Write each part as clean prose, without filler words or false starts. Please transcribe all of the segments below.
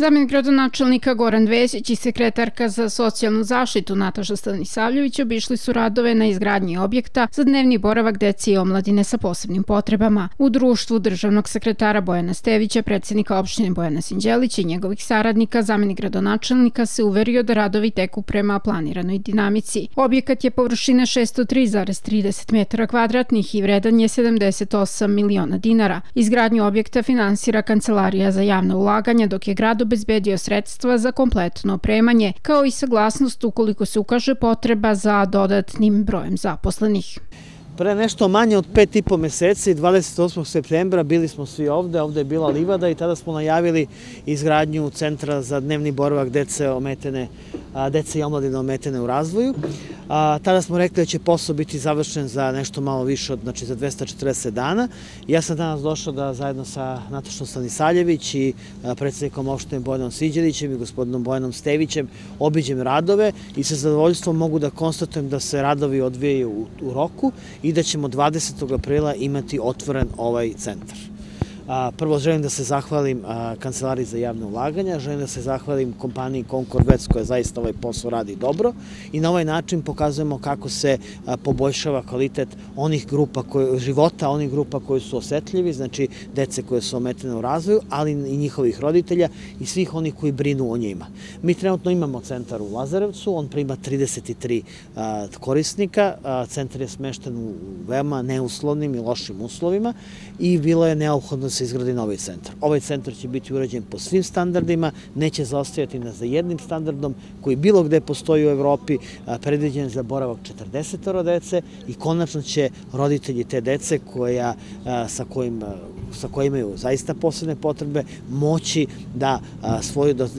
Zamenik gradonačelnika Goran Vesić i sekretarka za socijalnu zaštitu Nataša Stanisavljević obišli su radove na izgradnji objekta za dnevni boravak dece i omladine sa posebnim potrebama. U društvu državnog sekretara Bojana Stevića, predsjednika opštine Bojana Sinđelića i njegovih saradnika, zamenik gradonačelnika se uverio da radovi teku prema planiranoj dinamici. Objekat je površine 603,30 metara kvadratnih i vredan je 78 miliona dinara. Izgradnju objekta finansira Kancelarija za javna ulaganja, dok je grad obezbedio sredstva za kompletno opremanje, kao i saglasnost ukoliko se ukaže potreba za dodatnim brojem zaposlenih. Pre nešto manje od 5,5 meseci, 28. septembra, bili smo svi ovde je bila livada i tada smo najavili izgradnju centra za dnevni boravak dece i omladine ometene u razvoju. Tada smo rekli da će posao biti završen za nešto malo više, znači za 240 dana. Ja sam danas došao da zajedno sa Natašom Stanisavljević i predsjednikom opštine Bojanom Sinđelićem i gospodinom Bojanom Stevićem obiđem radove i sa zadovoljstvom mogu da konstatujem da se radovi odvijaju u roku i da ćemo 20. aprila imati otvoren ovaj centar. Prvo želim da se zahvalim Kancelariji za javne ulaganja, želim da se zahvalim kompaniji Concord Vets koja zaista ovaj posao radi dobro i na ovaj način pokazujemo kako se poboljšava kvalitet života onih grupa koji su osetljivi, znači dece koje su ometene u razvoju, ali i njihovih roditelja i svih onih koji brinu o njima. Mi trenutno imamo centar u Lazarevcu, on prima 33 korisnika, centar je smešten u veoma neuslovnim i lošim uslovima i bilo je neophodno da se izgradi novi centar. Ovaj centar će biti urađen po svim standardima, neće zaostajati za jednim standardom koji bilo gde postoji u Evropi, predviđen za boravak 40 dece i konačno će roditelji te dece sa kojima imaju zaista posebne potrebe moći da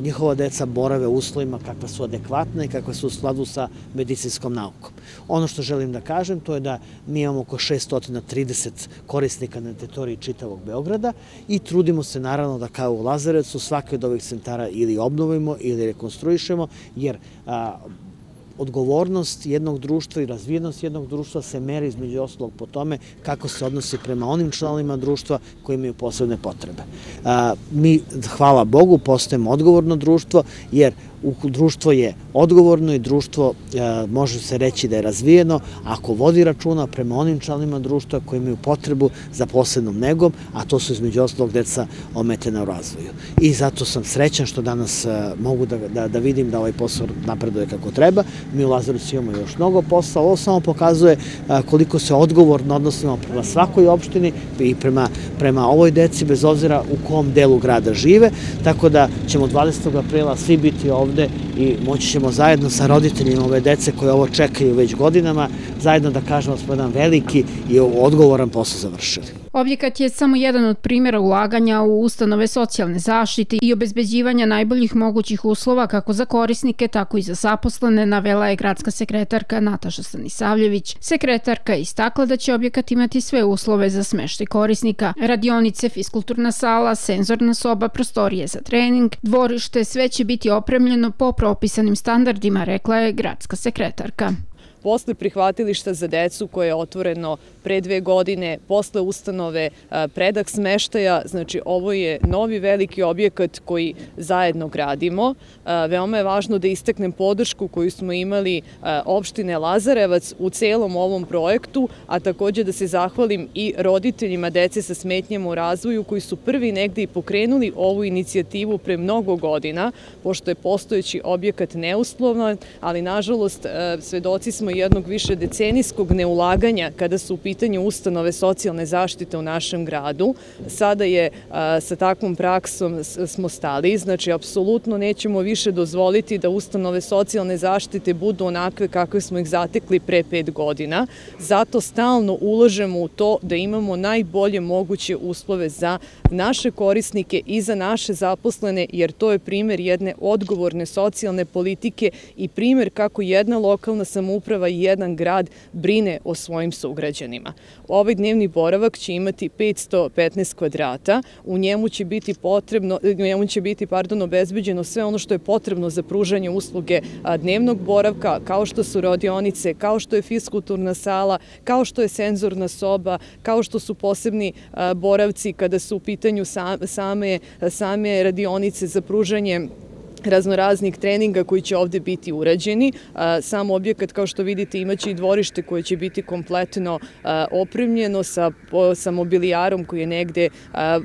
njihova deca borave u uslovima kakva su adekvatne i kakva su u skladu sa medicinskom naukom. Ono što želim da kažem to je da mi imamo oko 630 korisnika na teritoriji čitavog Beograda i trudimo se naravno da kao u Lazarevcu svaki od ovih centara ili obnovimo ili rekonstruišemo, jer odgovornost jednog društva i razvijenost jednog društva se meri između ostalog po tome kako se odnosi prema onim članovima društva koji imaju posebne potrebe. Mi, hvala Bogu, postajemo odgovorno društvo, jer društvo je odgovorno i društvo može se reći da je razvijeno ako vodi računa prema onim članovima društva koji imaju potrebu za posebnom negom, a to su između ostalog deca ometena u razvoju. I zato sam srećan što danas mogu da vidim da ovaj posao napreduje kako treba. Mi u Lazarevcu imamo još mnogo posla. Ovo samo pokazuje koliko se odgovorno odnosimo prema svakoj opštini i prema ovoj deci, bez obzira u kom delu grada žive. Tako da ćemo 20. aprila svi biti ovde i moći ćemo zajedno sa roditeljima ove dece koje ovo čekaju već godinama, zajedno da kažemo da smo jedan veliki i odgovoran posao završili. Objekat je samo jedan od primjera ulaganja u ustanove socijalne zaštite i obezbeđivanja najboljih mogućih uslova kako za korisnike, tako i za zaposlene, navela je gradska sekretarka Nataša Stanisavljević. Sekretarka je istakla da će objekat imati sve uslove za smeštaj korisnika: radionice, fiskulturna sala, senzorna soba, prostorije za trening, dvorište, sve će biti opremljeno po propisanim standardima, rekla je gradska sekretarka. Posle prihvatilišta za decu koje je otvoreno pre 2 godine, posle ustanove Predah smeštaja, znači ovo je novi veliki objekat koji zajedno gradimo. Veoma je važno da istaknem podršku koju smo imali opštine Lazarevac u celom ovom projektu, a takođe da se zahvalim i roditeljima dece sa smetnjama u razvoju koji su prvi negde i pokrenuli ovu inicijativu pre mnogo godina, pošto je postojeći objekat neuslovan, ali nažalost svedoci smo jednog više decenijskog neulaganja kada su u pitanju ustanove socijalne zaštite u našem gradu. Sada je sa takvom praksom smo stali, znači apsolutno nećemo više dozvoliti da ustanove socijalne zaštite budu onakve kakve smo ih zatekli pre 5 godina. Zato stalno ulažemo u to da imamo najbolje moguće uslove za naše korisnike i za naše zaposlene, jer to je primer jedne odgovorne socijalne politike i primer kako jedna lokalna samouprava i jedan grad brine o svojim sugrađanima. sugrađanima. Ovaj dnevni boravak će imati 515 kvadrata, u njemu će biti obezbeđeno sve ono što je potrebno za pružanje usluge dnevnog boravka, kao što su radionice, kao što je fiskulturna sala, kao što je senzorna soba, kao što su posebni boravci kada su u pitanju same radionice za pružanje raznoraznih treninga koji će ovde biti urađeni. Sam objekat, kao što vidite, imaće i dvorište koje će biti kompletno opremljeno sa mobilijarom koji je negde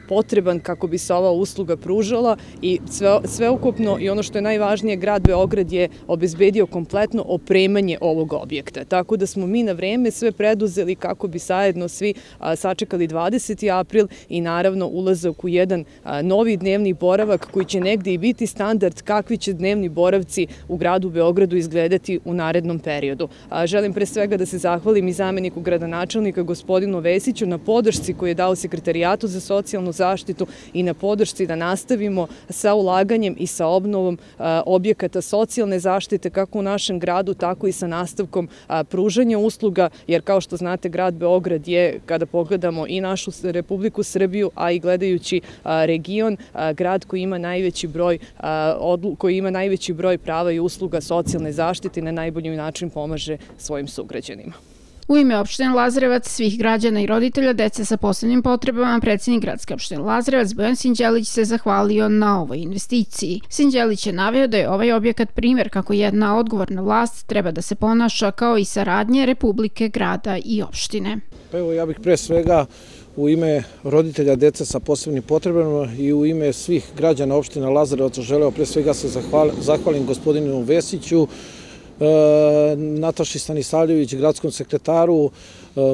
potreban kako bi se ova usluga pružala i sveukupno, i ono što je najvažnije, grad Beograd je obezbedio kompletno opremanje ovog objekta. Tako da smo mi na vreme sve preduzeli kako bi zajedno svi sačekali 20. april i naravno ulazak u jedan novi dnevni boravak koji će negde i biti standard kakvi će dnevni boravci u gradu Beogradu izgledati u narednom periodu. Želim pre svega da se zahvalim i zameniku gradonačelnika gospodinu Vesiću na podršci koju je dao Sekretarijatu za socijalnu zaštitu i na podršci da nastavimo sa ulaganjem i sa obnovom objekata socijalne zaštite kako u našem gradu, tako i sa nastavkom pružanja usluga, jer kao što znate, grad Beograd je, kada pogledamo i našu Republiku Srbiju, a i gledajući region, grad koji ima najveći broj prava i usluga socijalne zaštite i na najbolji način pomaže svojim sugrađanima. U ime opštine Lazarevac, svih građana i roditelja dece sa posebnim potrebama, predsjednik gradske opštine Lazarevac Bojan Sinđelić se zahvalio na ovoj investiciji. Sinđelić je naveo da je ovaj objekat primjer kako jedna odgovorna vlast treba da se ponaša, kao i saradnje Republike, grada i opštine. Pa evo, ja bih pre svega u ime roditelja dece sa posebnim potrebama i u ime svih građana opštine Lazarevac želeo pre svega se zahvalim gospodinu Vesiću, Nataši Stanisavljević, gradskom sekretaru,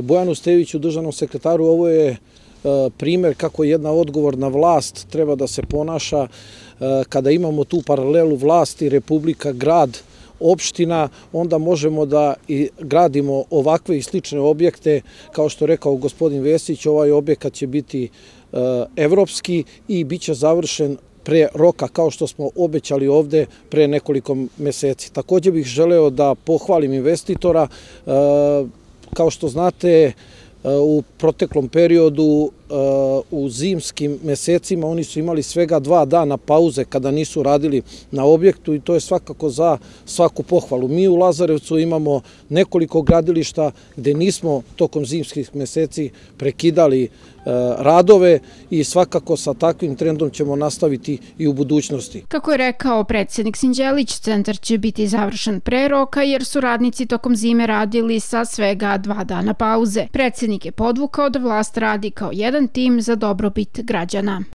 Bojanu Steviću, državnom sekretaru. Ovo je primer kako jedna odgovorna vlast treba da se ponaša kada imamo tu paralelu vlasti, Republika, grad, opština, onda možemo da i gradimo ovakve i slične objekte. Kao što je rekao gospodin Vesić, ovaj objekat će biti evropski i bit će završen pre roka, kao što smo obećali ovde pre nekoliko meseci. Takođe bih želeo da pohvalim investitora. Kao što znate, u proteklom periodu, u zimskim mesecima, oni su imali svega 2 dana pauze kada nisu radili na objektu i to je svakako za svaku pohvalu. Mi u Lazarevcu imamo nekoliko gradilišta gde nismo tokom zimskih meseci prekidali radove i svakako sa takvim trendom ćemo nastaviti i u budućnosti. Kako je rekao predsjednik Sinđelić, centar će biti završen pre roka jer su radnici tokom zime radili sa svega 2 dana pauze. Predsjednik je podvukao da vlast radi kao jedan tim za dobrobit građana.